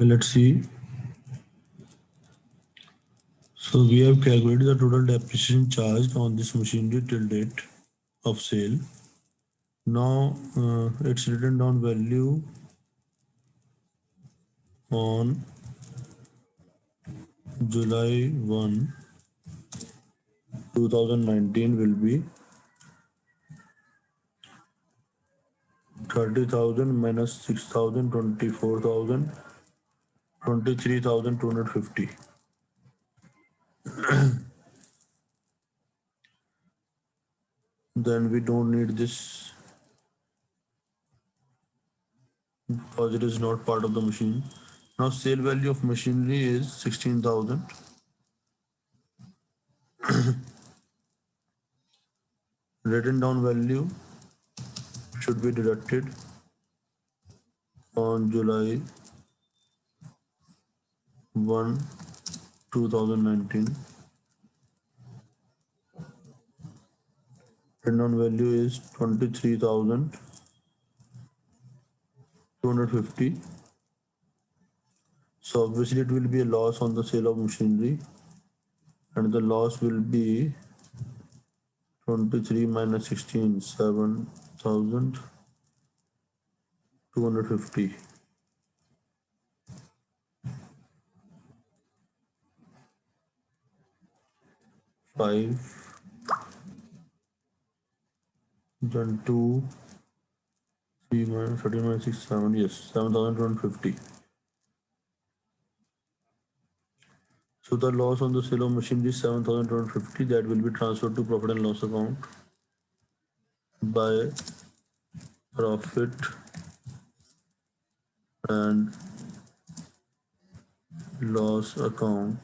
Let's see. So we have calculated the total depreciation charged on this machinery till date of sale. Now it's written down value on July 1, 2019 will be 30,000 minus 6,000, 24,000, 23,250. Then we don't need this because it is not part of the machine. Now sale value of machinery is 16,000. Written down value should be deducted on July 1, 2019. Written down value is 23,250. So obviously it will be a loss on the sale of machinery, and the loss will be 23 minus 16, 7,250. 5 then 2, 3 minus 13 minus 6, 7, yes, 7,250. So the loss on the sale of machinery is 7,250. That will be transferred to profit and loss account by profit and loss account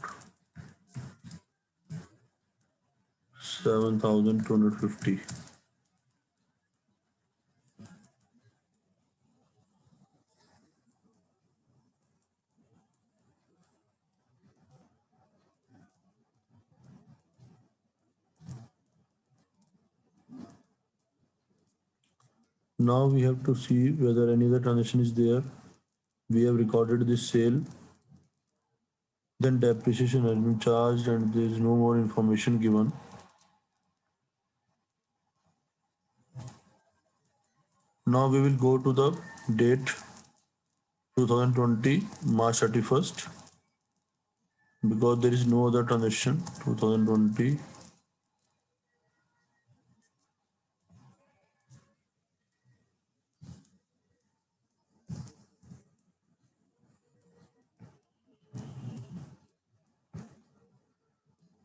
7,250. Now we have to see whether any other transaction is there. We have recorded this sale, then depreciation has been charged and there is no more information given. Now we will go to the date 2020 March 31st because there is no other transaction. 2020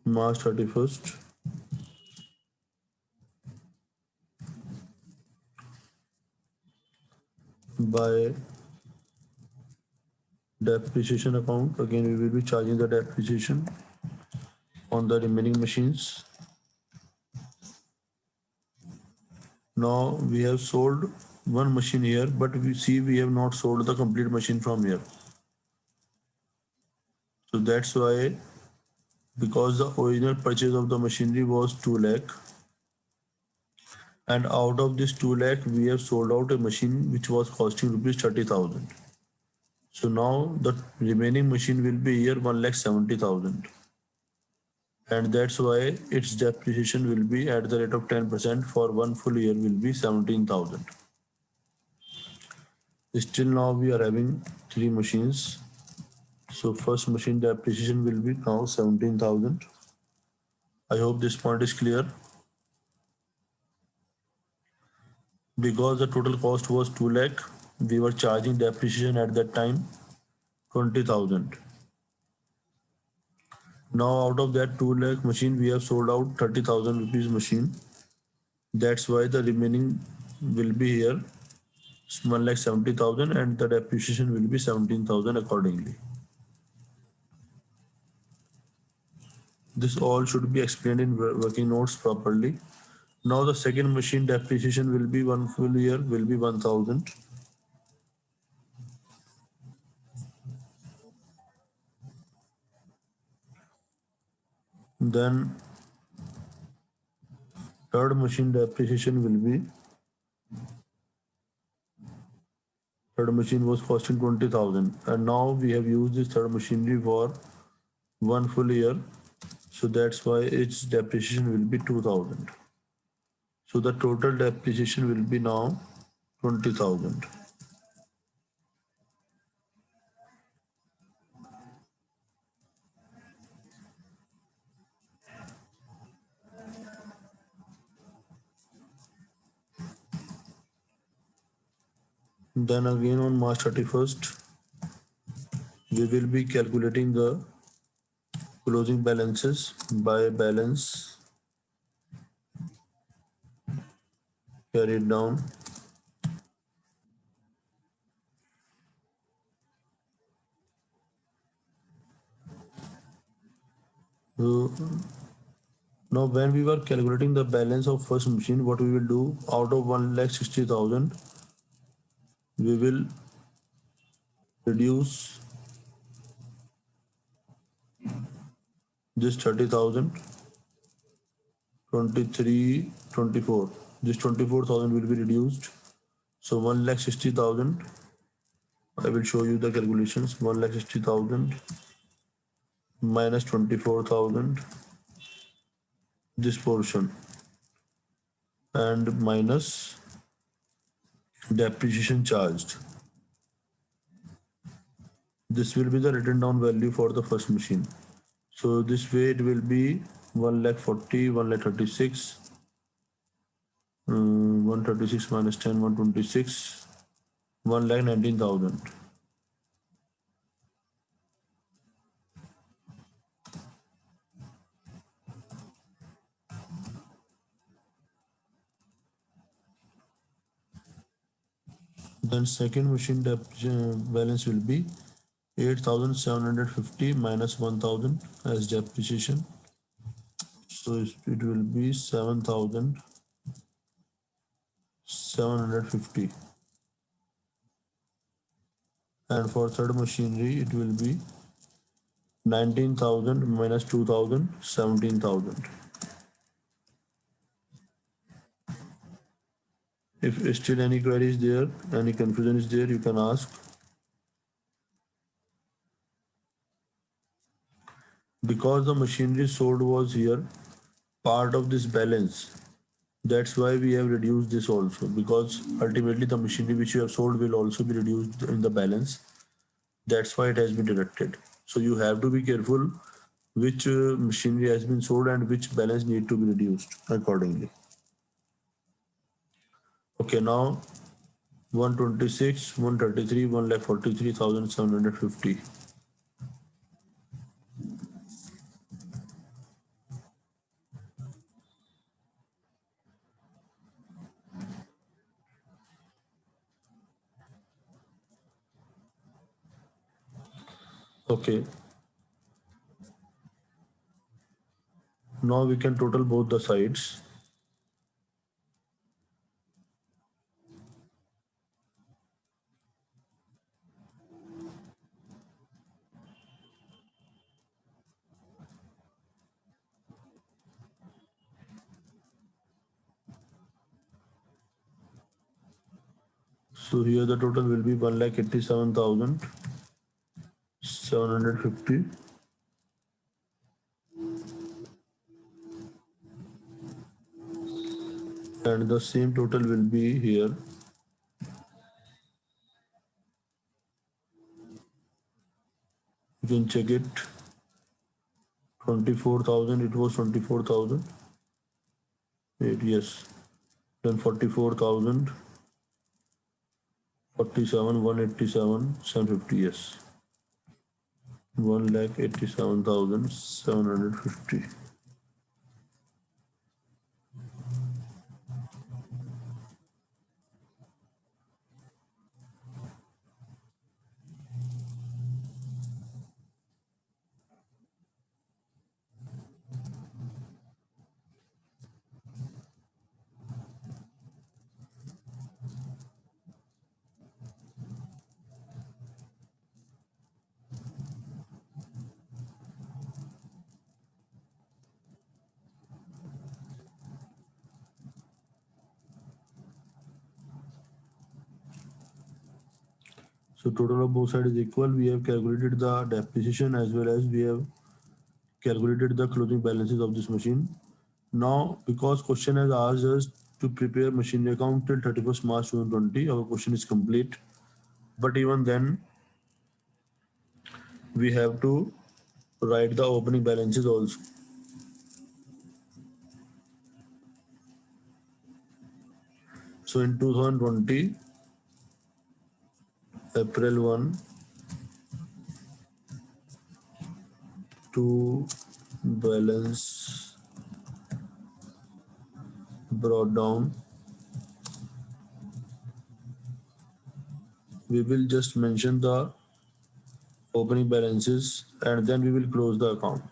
March 31st by depreciation account. Again we will be charging the depreciation on the remaining machines. Now we have sold one machine here, but we see we have not sold the complete machine from here. So that's why, because the original purchase of the machinery was 2 lakh, and out of this 2 lakh we have sold out a machine which was costing rupees 30,000. So now the remaining machine will be here 1,70,000, and that's why its depreciation will be at the rate of 10% for one full year will be 17,000. Still now we are having 3 machines. So first machine depreciation will be now 17,000. I hope this point is clear. Because the total cost was 2 lakh, we were charging depreciation at that time 20,000. Now out of that 2 lakh machine, we have sold out 30,000 rupees machine. That's why the remaining will be here 1,70,000 and the depreciation will be 17,000 accordingly. This all should be explained in working notes properly. Now the second machine depreciation will be one full year will be 1,000. Then third machine depreciation will be Third machine was costing 20,000, and now we have used this third machinery for one full year, so that's why its depreciation will be 2,000. So the total depreciation will be now 20,000. Then again on March 31st, we will be calculating the closing balances by balance carried down. So now when we were calculating the balance of first machine, what we will do, out of 1,60,000, we will reduce this 30,000, 23, 24. This 24,000 will be reduced. So 1,60,000, I will show you the calculations. 1,60,000 minus 24,000, this portion, and minus depreciation charged. This will be the written down value for the first machine. So this way it will be 1,40,000, 1,36,000, 136 minus 10, 126, 1,19,000. Then second machine balance will be 8,750 minus 1,000 as depreciation. So it will be 7,750. And for third machinery, it will be 19,000 minus 2,000, 17,000. If still any query is there, any confusion is there, you can ask. Because the machinery sold was here, part of this balance. That's why we have reduced this also, because ultimately the machinery which you have sold will also be reduced in the balance. That's why it has been deducted. So you have to be careful which machinery has been sold and which balance need to be reduced accordingly. Okay, now 126, 133, 1,43,750. Okay, now we can total both the sides. So here the total will be 1,87,750, and the same total will be here. You can check it. 24,000. It was 24,000. Yes. Then 44,000. 47, 187, 750. Yes. 1,87,750. So total of both sides is equal. We have calculated the depreciation as well as we have calculated the closing balances of this machine. Now, because question has asked us to prepare machinery account till 31st March 2020, our question is complete. But even then, we have to write the opening balances also. So in 2020, April 1 to balance brought down, we will just mention the opening balances and then we will close the account.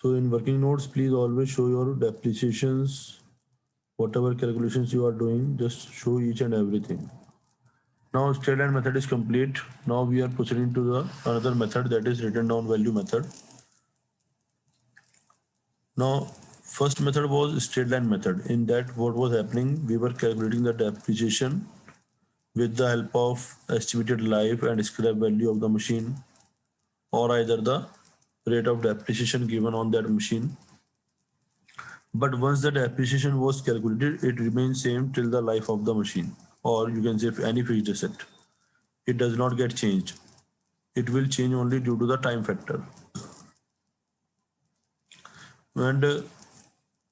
So in working notes, please always show your depreciations, whatever calculations you are doing, just show each and everything. Now straight line method is complete. Now we are proceeding to the another method, that is written down value method. Now first method was straight line method. In that what was happening, we were calculating the depreciation with the help of estimated life and scrap value of the machine, or either the rate of depreciation given on that machine. But once the depreciation was calculated, it remains same till the life of the machine, or you can say if any fixed asset. It does not get changed. It will change only due to the time factor. And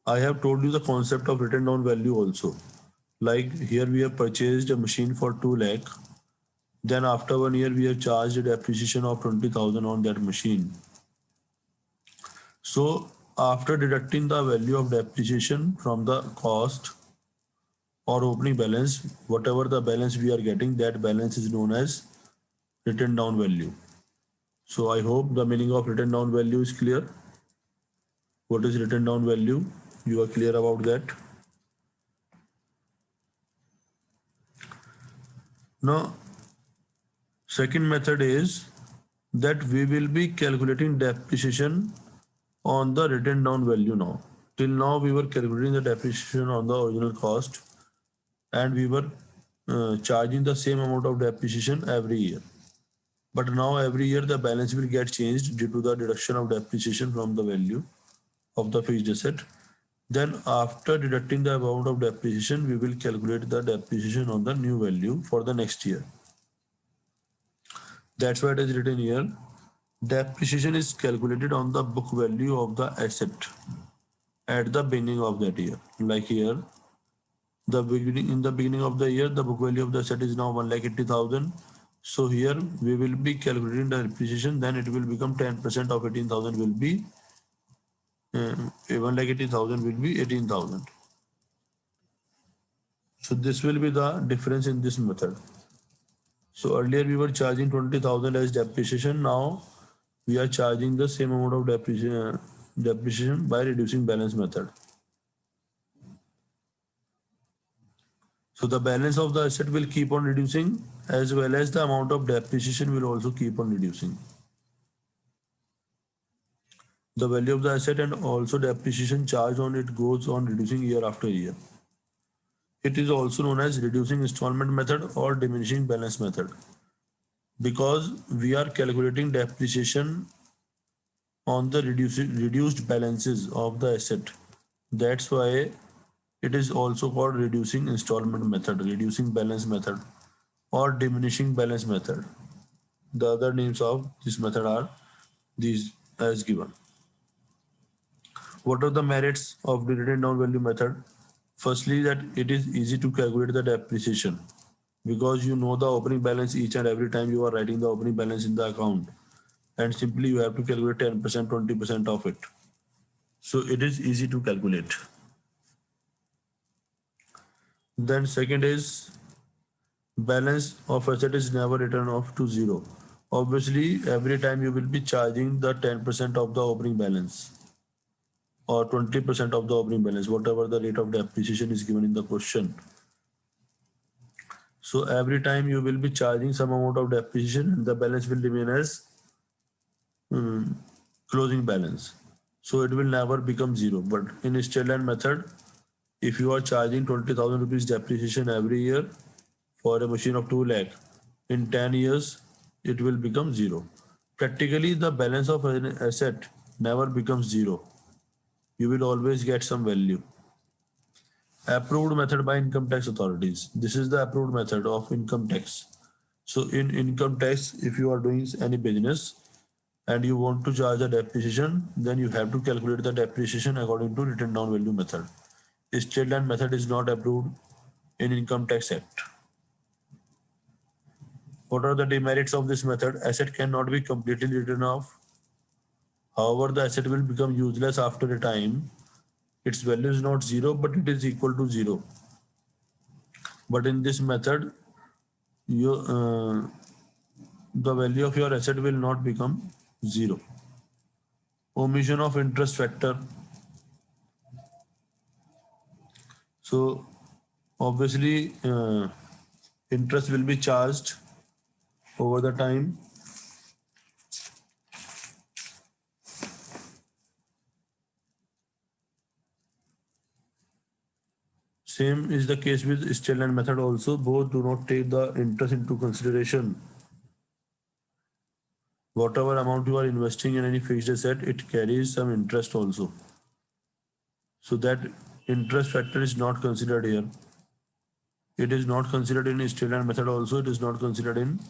I have told you the concept of written down value also. Like here we have purchased a machine for 2 lakh. Then after 1 year we have charged a depreciation of 20,000 on that machine. So after deducting the value of depreciation from the cost or opening balance, whatever the balance we are getting, that balance is known as written down value. So I hope the meaning of written down value is clear. What is written down value? You are clear about that. Now, second method is that we will be calculating depreciation on the written down value now. Till now, we were calculating the depreciation on the original cost and we were charging the same amount of depreciation every year. But now every year the balance will get changed due to the deduction of depreciation from the value of the fixed asset. Then after deducting the amount of depreciation, we will calculate the depreciation on the new value for the next year. That's why it is written here. Depreciation is calculated on the book value of the asset at the beginning of that year. Like here, in the beginning of the year, the book value of the asset is now 1,80,000. So here we will be calculating the depreciation. Then it will become 10% of 18,000 will be 1,80,000 will be 18,000. So this will be the difference in this method. So earlier we were charging 20,000 as depreciation. Now we are charging the same amount of depreciation by reducing balance method. So the balance of the asset will keep on reducing as well as the amount of depreciation will also keep on reducing. The value of the asset and also depreciation charged on it goes on reducing year after year. It is also known as reducing installment method or diminishing balance method because we are calculating depreciation on the reduced balances of the asset. That's why it is also called reducing installment method, reducing balance method, or diminishing balance method. The other names of this method are these as given. What are the merits of the written down value method? Firstly, that it is easy to calculate the depreciation because you know the opening balance each and every time you are writing the opening balance in the account, and simply you have to calculate 10%, 20% of it. So it is easy to calculate. Then second is balance of asset is never written off to zero. Obviously, every time you will be charging the 10% of the opening balance. or 20% of the opening balance, whatever the rate of depreciation is given in the question. So every time you will be charging some amount of depreciation and the balance will remain as closing balance. So it will never become zero. But in straight line method, if you are charging 20,000 rupees depreciation every year for a machine of 2 lakh, in 10 years it will become zero. Practically the balance of an asset never becomes zero. You will always get some value. Approved method by income tax authorities. This is the approved method of income tax. So in income tax, if you are doing any business and you want to charge a depreciation, then you have to calculate the depreciation according to written down value method. Straight line method is not approved in Income Tax Act. What are the demerits of this method? Asset cannot be completely written off. However, the asset will become useless after a time. Its value is not zero, but it is equal to zero. But in this method, the value of your asset will not become zero. Omission of interest factor. So obviously, interest will be charged over the time. Same is the case with straight line method also. Both do not take the interest into consideration. Whatever amount you are investing in any fixed asset, it carries some interest also. So that interest factor is not considered here. It is not considered in straight line method also. It is not considered in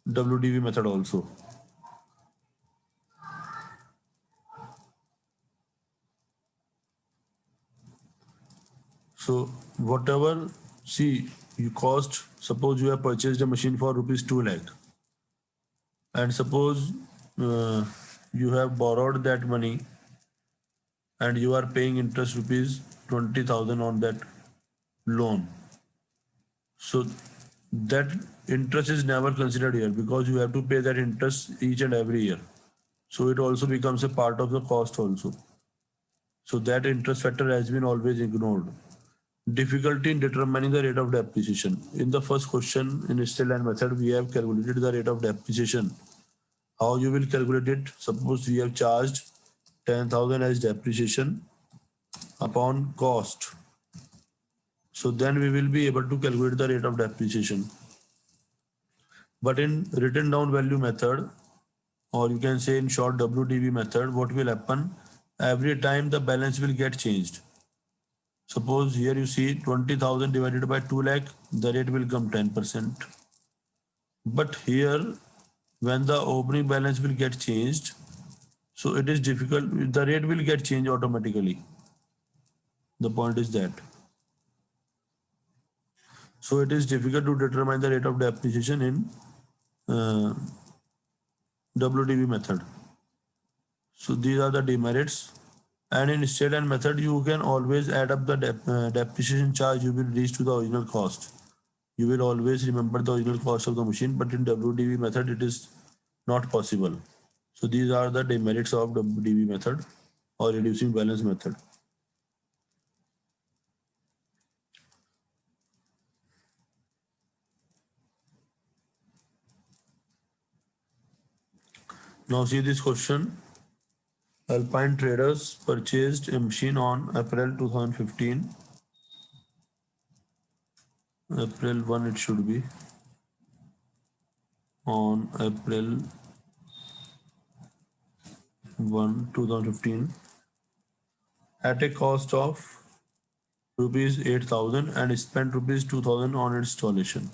WDV method also. So whatever, see, you cost, suppose you have purchased a machine for rupees 2 lakh, and suppose uh, you have borrowed that money and you are paying interest rupees 20,000 on that loan. So that interest is never considered here because you have to pay that interest each and every year. So it also becomes a part of the cost also. So that interest factor has been always ignored. Difficulty in determining the rate of depreciation. In the first question in straight line method, we have calculated the rate of depreciation. How you will calculate it? Suppose we have charged 10,000 as depreciation upon cost. So then we will be able to calculate the rate of depreciation. But in written down value method, or you can say in short WDV method, what will happen? Every time the balance will get changed. Suppose here you see 20,000 divided by 2 lakh, the rate will come 10%. But here, when the opening balance will get changed, so it is difficult, the rate will get changed automatically. The point is that. So it is difficult to determine the rate of depreciation in uh, WDV method. So these are the demerits. And in straight line method, you can always add up the depreciation charge you will reach to the original cost. You will always remember the original cost of the machine, but in WDV method, it is not possible. So these are the demerits of WDV method or reducing balance method. Now see this question. Alpine traders purchased a machine on April 2015. April 1 it should be. On April 1, 2015 at a cost of rupees 8,000 and spent rupees 2,000 on installation.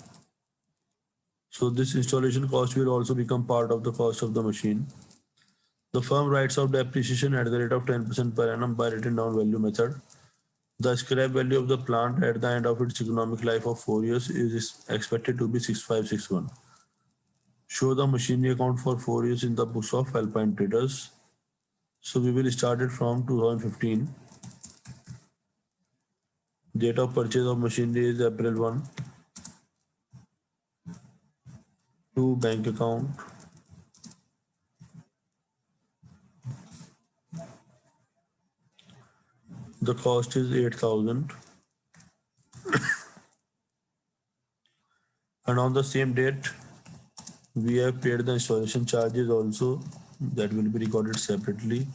So this installation cost will also become part of the cost of the machine. The firm writes off depreciation at the rate of 10% per annum by written down value method. The scrap value of the plant at the end of its economic life of 4 years is expected to be 6561. Show the machinery account for 4 years in the books of Alpine Traders. So we will start it from 2015. Date of purchase of machinery is April 1. To bank account. The cost is 8,000. And on the same date, we have paid the installation charges also, that will be recorded separately,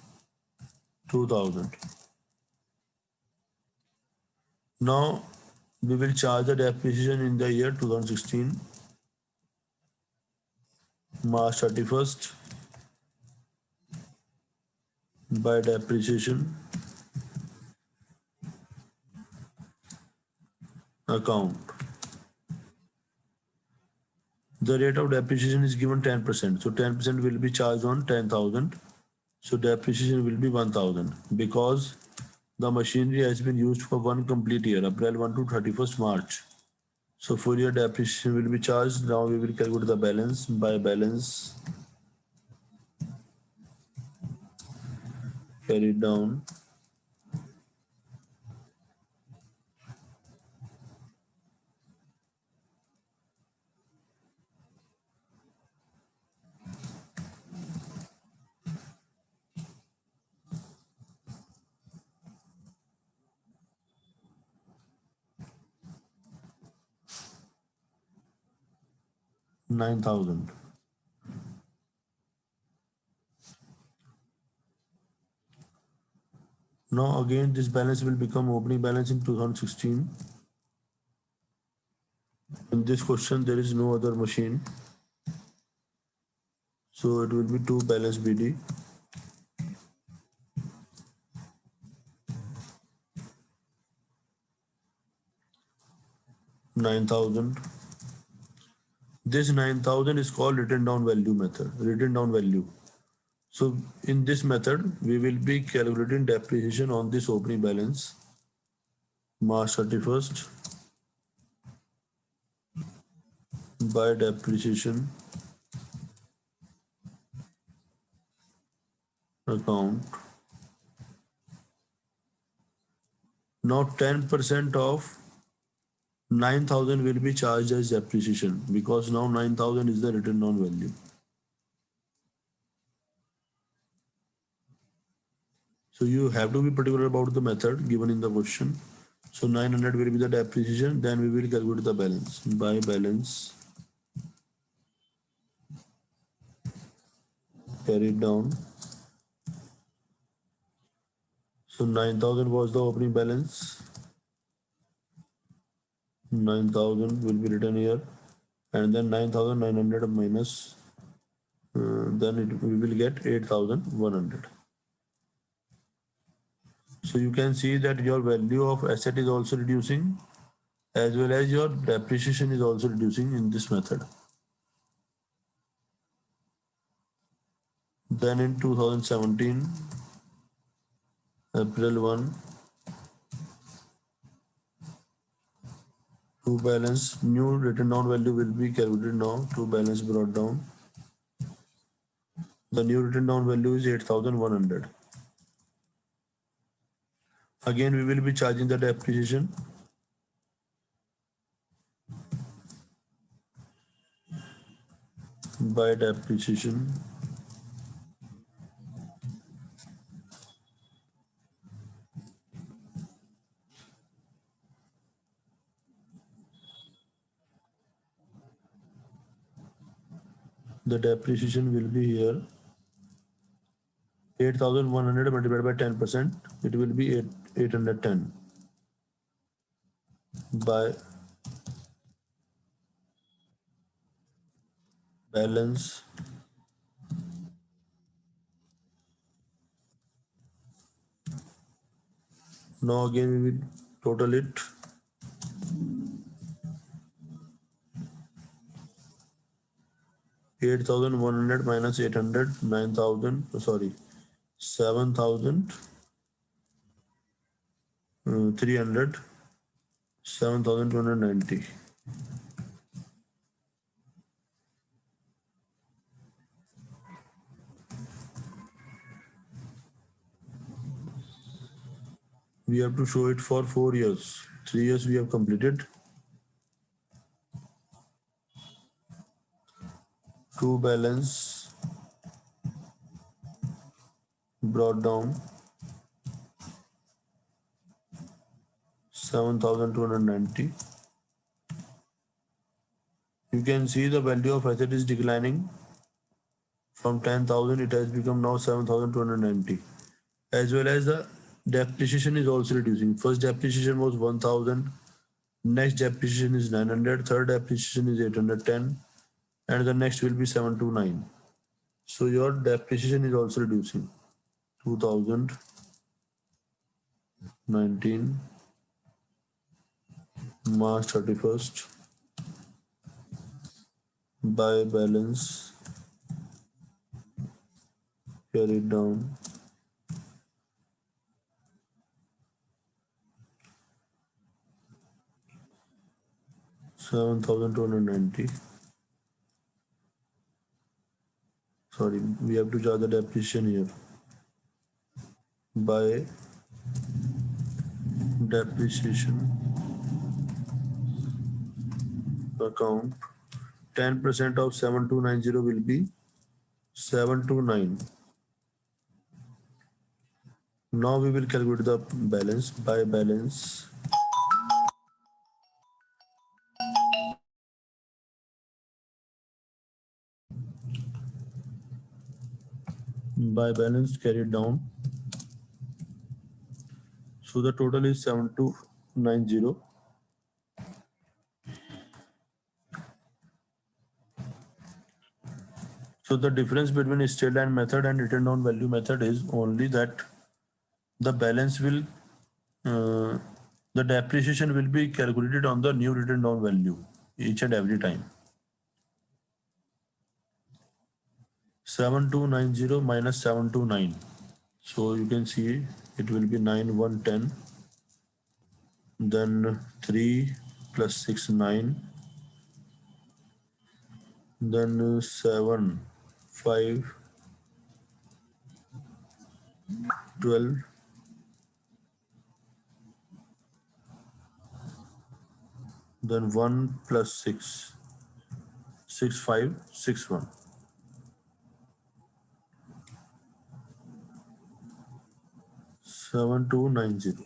2,000. Now we will charge the depreciation in the year 2016, March 31st, by depreciation account. The rate of depreciation is given 10%. So 10% will be charged on 10,000. So depreciation will be 1,000 because the machinery has been used for one complete year, April 1 to 31st March. So full year depreciation will be charged. Now we will calculate the balance by balance carried down. Nine thousand. Now again this balance will become opening balance in 2016. In this question there is no other machine. So it will be two balance BD. 9,000. This 9,000 is called written down value method. Written down value. So in this method, we will be calculating depreciation on this opening balance, March 31st, by depreciation account. Now 10% of 9,000 will be charged as depreciation because now 9,000 is the written down value. So you have to be particular about the method given in the question. So 900 will be the depreciation, then we will calculate the balance by balance carried down. So 9,000 was the opening balance. 9,000 will be written here, and then 9,900 minus, then we will get 8,100. So you can see that your value of asset is also reducing, as well as your depreciation is also reducing in this method. Then in 2017, April 1, to balance, new written down value will be calculated now, to balance brought down. The new written down value is 8,100. Again, we will be charging the depreciation by depreciation. The depreciation will be here 8,100 multiplied by 10%, it will be 810 by balance now. Again we will total it. 8,100 minus 800, 9,000, sorry, 7,300, 7,290. We have to show it for 4 years. 3 years we have completed. To balance brought down. 7,290. You can see the value of asset is declining from 10,000. It has become now 7,290. As well as the depreciation is also reducing. First depreciation was 1,000. Next depreciation is 900. Third depreciation is 810. And the next will be 729. So your depreciation is also reducing. 2019 March 31st by balance carried down 7,290. Sorry, we have to charge the depreciation here. By depreciation account, 10% of 7,290 will be 729. Now we will calculate the balance by balance carried down. So the total is 7,290. So the difference between straight line method and written down value method is only that the balance will the depreciation will be calculated on the new written down value each and every time. 7,290 minus 729. So you can see it will be 9,110. Then 3 plus 6, 9. Then 7, 5, 12. Then 1 plus 6, 6, 5, 6, 1. 7,290.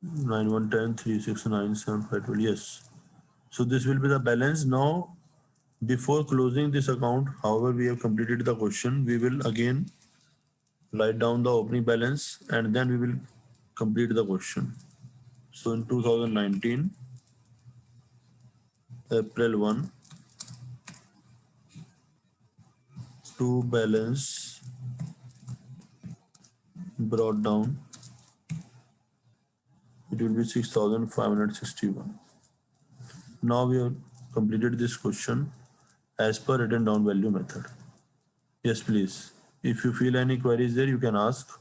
9, 1, 10, 3, 6, 9, 7, 5, 12. Yes. So this will be the balance. Now, before closing this account, however, we have completed the question, we will again write down the opening balance and then we will complete the question. So in 2019, April 1, to balance brought down, it will be 6,561. Now we have completed this question as per written down value method. Yes, please. If you feel any queries there, you can ask.